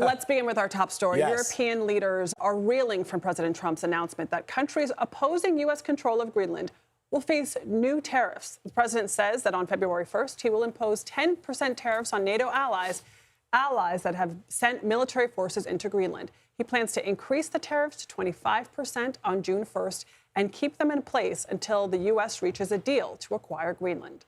let's begin with our top story. Yes. European leaders are reeling from President Trump's announcement that countries opposing U.S. control of Greenland will face new tariffs. The president says that on February 1st, he will impose 10% tariffs on NATO allies that have sent military forces into Greenland. He plans to increase the tariffs to 25% on June 1st and keep them in place until the U.S. reaches a deal to acquire Greenland.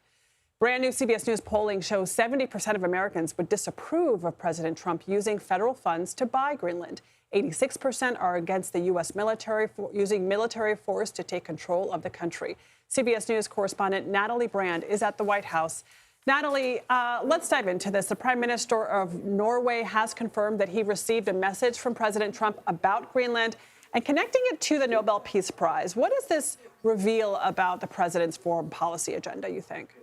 Brand new CBS News polling shows 70% of Americans would disapprove of President Trump using federal funds to buy Greenland. 86% are against the U.S. military using military force to take control of the country. CBS News correspondent Natalie Brand is at the White House. Natalie, let's dive into this. The Prime Minister of Norway has confirmed that he received a message from President Trump about Greenland and connecting it to the Nobel Peace Prize. What does this reveal about the president's foreign policy agenda, you think?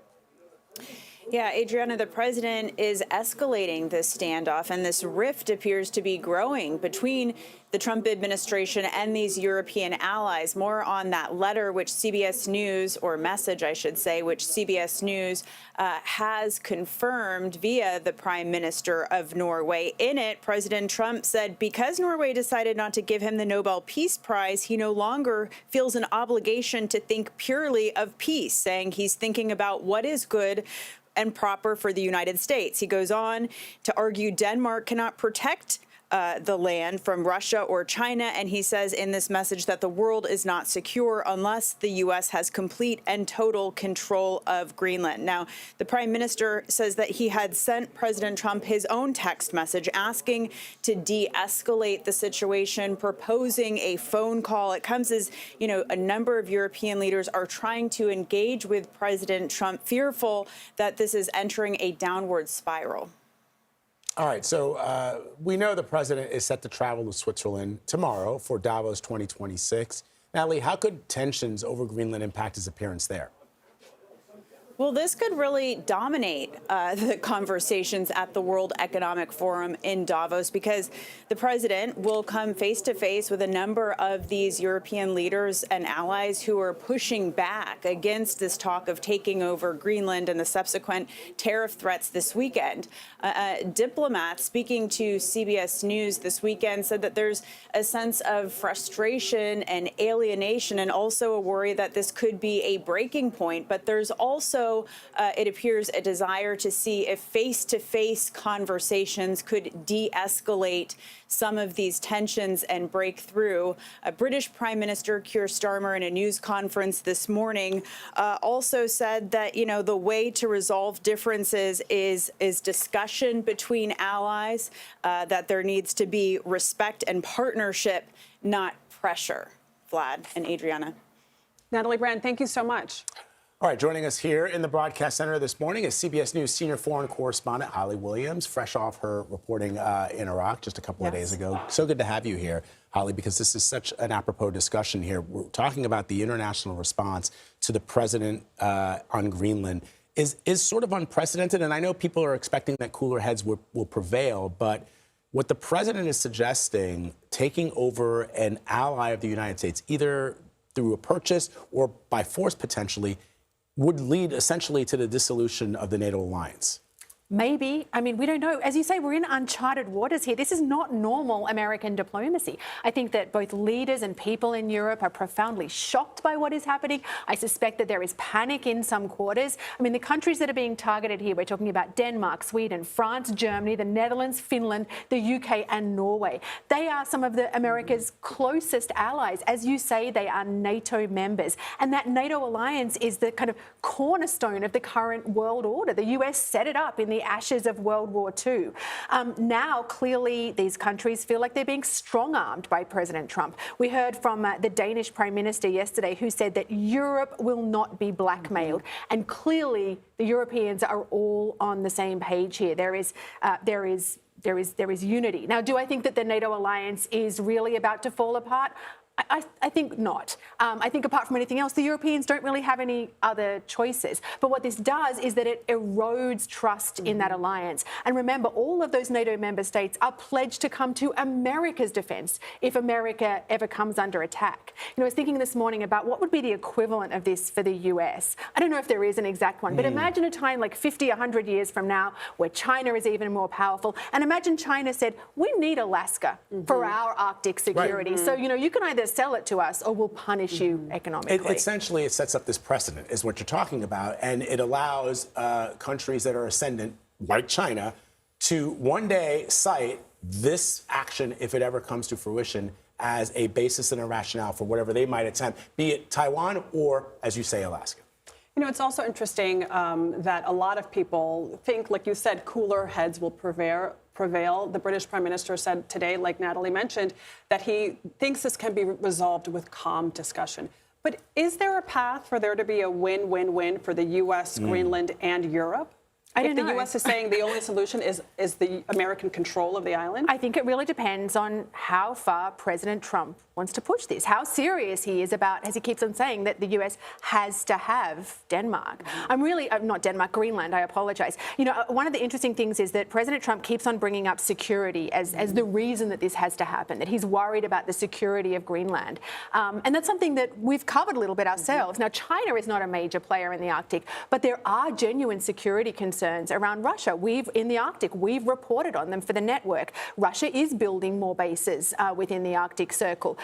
Yeah, Adriana, the president is escalating this standoff, and this rift appears to be growing between the Trump administration and these European allies. More on that letter, which CBS News, or message, I should say, which CBS News has confirmed via the Prime Minister of Norway. In it, President Trump said because Norway decided not to give him the Nobel Peace Prize, he no longer feels an obligation to think purely of peace, saying he's thinking about what is good and proper for the United States. He goes on to argue Denmark cannot protect the land from Russia or China, and he says in this message that the world is not secure unless the U.S. has complete and total control of Greenland. Now, the Prime Minister says that he had sent President Trump his own text message asking to de-escalate the situation, proposing a phone call. It comes as, you know, a number of European leaders are trying to engage with President Trump, fearful that this is entering a downward spiral. All right, so we know the president is set to travel to Switzerland tomorrow for Davos 2026. Natalie, how could tensions over Greenland impact his appearance there? Well, this could really dominate the conversations at the World Economic Forum in Davos, because the president will come face to face with a number of these European leaders and allies who are pushing back against this talk of taking over Greenland and the subsequent tariff threats this weekend. Diplomats speaking to CBS News this weekend said that there's a sense of frustration and alienation, and also a worry that this could be a breaking point. But there's also it appears a desire to see if face-to-face conversations could de-escalate some of these tensions and break through. British Prime Minister Keir Starmer, in a news conference this morning, also said that, you know, the way to resolve differences is discussion between allies, that there needs to be respect and partnership, not pressure. Vlad and Adriana. Natalie Brand, thank you so much. All right, joining us here in the broadcast center this morning is CBS News senior foreign correspondent Holly Williams, fresh off her reporting in Iraq just a couple of days ago. So good to have you here, Holly, because this is such an apropos discussion here. We're talking about the international response to the president on Greenland is sort of unprecedented, and I know people are expecting that cooler heads will prevail, but what the president is suggesting, taking over an ally of the United States, either through a purchase or by force potentially, would lead essentially to the dissolution of the NATO alliance. Maybe. I mean, we don't know. As you say, we're in uncharted waters here. This is not normal American diplomacy. I think that both leaders and people in Europe are profoundly shocked by what is happening. I suspect that there is panic in some quarters. I mean, the countries that are being targeted here, we're talking about Denmark, Sweden, France, Germany, the Netherlands, Finland, the UK and Norway. They are some of America's closest allies. As you say, they are NATO members. And that NATO alliance is the kind of cornerstone of the current world order. The US set it up in the ashes of World War II. Now, clearly, these countries feel like they're being strong-armed by President Trump. We heard from the Danish Prime Minister yesterday, who said that Europe will not be blackmailed. And clearly, the Europeans are all on the same page here. There is unity. Now, do I think that the NATO alliance is really about to fall apart? I think not. I think apart from anything else, the Europeans don't really have any other choices. But what this does is that it erodes trust in that alliance. And remember, all of those NATO member states are pledged to come to America's defence if America ever comes under attack. I was thinking this morning about what would be the equivalent of this for the US. I don't know if there is an exact one, but imagine a time like 50, 100 years from now where China is even more powerful. And imagine China said, we need Alaska for our Arctic security. So, you can either sell it to us or we'll punish you economically. Essentially, it sets up this precedent, is what you're talking about, and it allows countries that are ascendant, like China, to one day cite this action, if it ever comes to fruition, as a basis and a rationale for whatever they might attempt, be it Taiwan or, as you say, Alaska. It's also interesting that a lot of people think, like you said, cooler heads will prevail. The British Prime Minister said today, like Natalie mentioned, that he thinks this can be resolved with calm discussion. But is there a path for there to be a win-win-win for the U.S., Greenland, and Europe? I don't know. If the U.S. is saying the only solution is the American control of the island? I think it really depends on how far President Trump wants to push this, how serious he is about, as he keeps on saying, that the US has to have Denmark. I'm really, not Denmark, Greenland, I apologise. One of the interesting things is that President Trump keeps on bringing up security as the reason that this has to happen, that he's worried about the security of Greenland. And that's something that we've covered a little bit ourselves. Now, China is not a major player in the Arctic, but there are genuine security concerns around Russia. In the Arctic, we've reported on them for the network. Russia is building more bases within the Arctic Circle.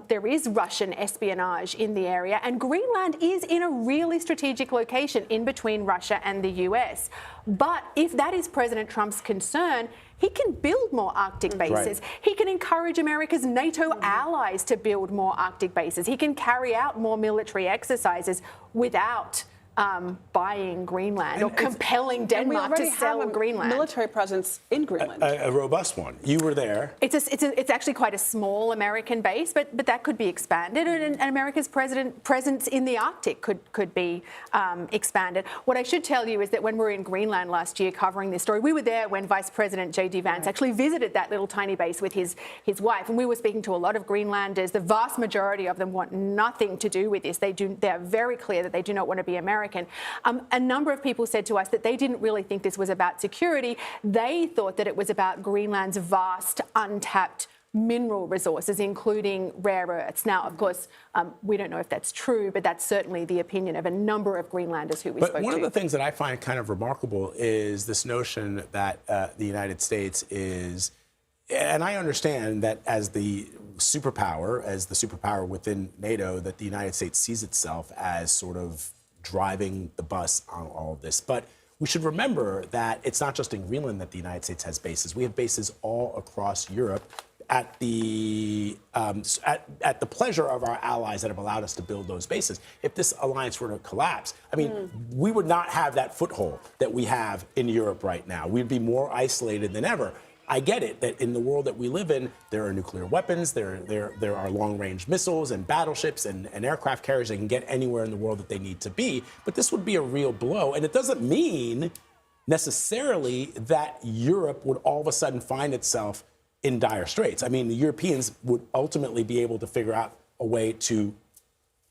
There is Russian espionage in the area, and Greenland is in a really strategic location in between Russia and the US. But if that is President Trump's concern, he can build more Arctic bases. Right. He can encourage America's NATO allies to build more Arctic bases. He can carry out more military exercises without buying Greenland or compelling Denmark to sell Greenland. Military presence in Greenland. A robust one. You were there. It's actually quite a small American base, but that could be expanded, and America's presence in the Arctic could be expanded. What I should tell you is that when we were in Greenland last year covering this story, we were there when Vice President J.D. Vance actually visited that little tiny base with his wife, and we were speaking to a lot of Greenlanders. The vast majority of them want nothing to do with this. They are very clear that they do not want to be American. A number of people said to us that they didn't really think this was about security. They thought that it was about Greenland's vast, untapped mineral resources, including rare earths. Now, of course, we don't know if that's true, but that's certainly the opinion of a number of Greenlanders who we spoke to. But one of the things that I find kind of remarkable is this notion that the United States is, and I understand that as the superpower within NATO, that the United States sees itself as sort of driving the bus on all of this. But we should remember that it's not just in Greenland that the United States has bases. We have bases all across Europe at the pleasure of our allies that have allowed us to build those bases. If this alliance were to collapse, we would not have that foothold that we have in Europe right now. We'd be more isolated than ever. I get it that in the world that we live in, there are nuclear weapons, there are long-range missiles and battleships and aircraft carriers that can get anywhere in the world that they need to be. But this would be a real blow. And it doesn't mean necessarily that Europe would all of a sudden find itself in dire straits. The Europeans would ultimately be able to figure out a way to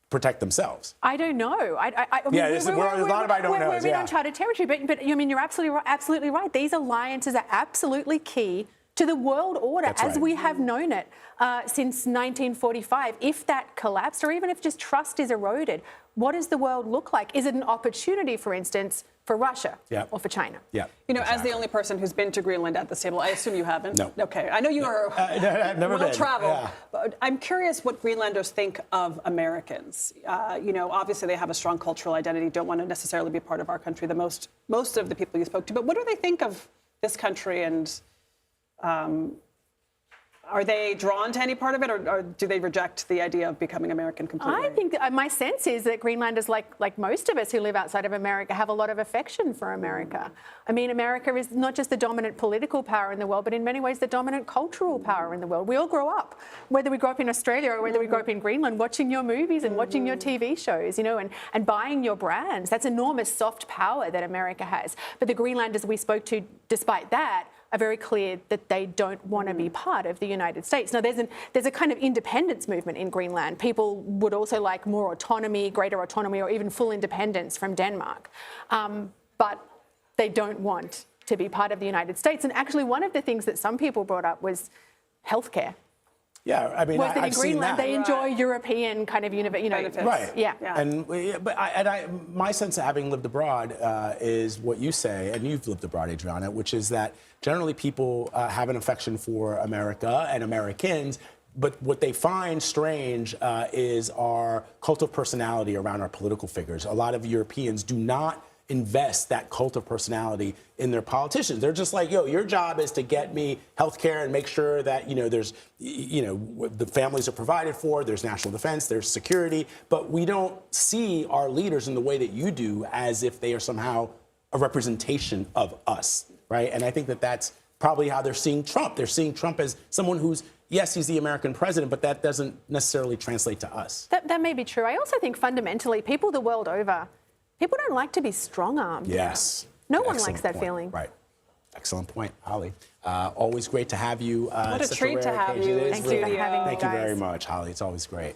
protect themselves. I don't know. We're a lot of I don't knows. We're in uncharted territory, but you're absolutely right. These alliances are absolutely key to the world order as we have known it since 1945. If that collapsed, or even if just trust is eroded, what does the world look like? Is it an opportunity, for instance, for Russia or for China? Yeah. As the only person who's been to Greenland at this table, I assume you haven't? No. Okay. I know you are well-traveled. But I'm curious what Greenlanders think of Americans. Obviously they have a strong cultural identity, don't want to necessarily be part of our country, most of the people you spoke to. But what do they think of this country, and are they drawn to any part of it, or do they reject the idea of becoming American completely? I think my sense is that Greenlanders, like most of us who live outside of America, have a lot of affection for America. America is not just the dominant political power in the world, but in many ways the dominant cultural power in the world. We all grow up, whether we grow up in Australia or whether we grow up in Greenland, watching your movies and watching your TV shows, and buying your brands. That's enormous soft power that America has. But the Greenlanders we spoke to, despite that, are very clear that they don't want to be part of the United States. Now, there's a kind of independence movement in Greenland. People would also like more autonomy, greater autonomy, or even full independence from Denmark. But they don't want to be part of the United States. And actually, one of the things that some people brought up was healthcare. Yeah, I mean, I've seen Greenland, they enjoy Right. European kind of, Benefits. Right. Yeah. And my sense of having lived abroad is what you say, and you've lived abroad, Adriana, which is that generally people have an affection for America and Americans. But what they find strange is our cult of personality around our political figures. A lot of Europeans do not invest that cult of personality in their politicians. They're just like, yo, your job is to get me health care and make sure that, there's, the families are provided for, there's national defense, there's security. But we don't see our leaders in the way that you do as if they are somehow a representation of us, right? And I think that that's probably how they're seeing Trump. They're seeing Trump as someone who's, yes, he's the American president, but that doesn't necessarily translate to us. That may be true. I also think fundamentally, people the world over, people don't like to be strong-armed. Yes. No one Excellent likes that point. feeling. Right. Excellent point, Holly. Always great to have you. What a Such treat rare to have occasion. you It in is Thank you for really- having me, Thank you very guys. much, Holly. It's always great.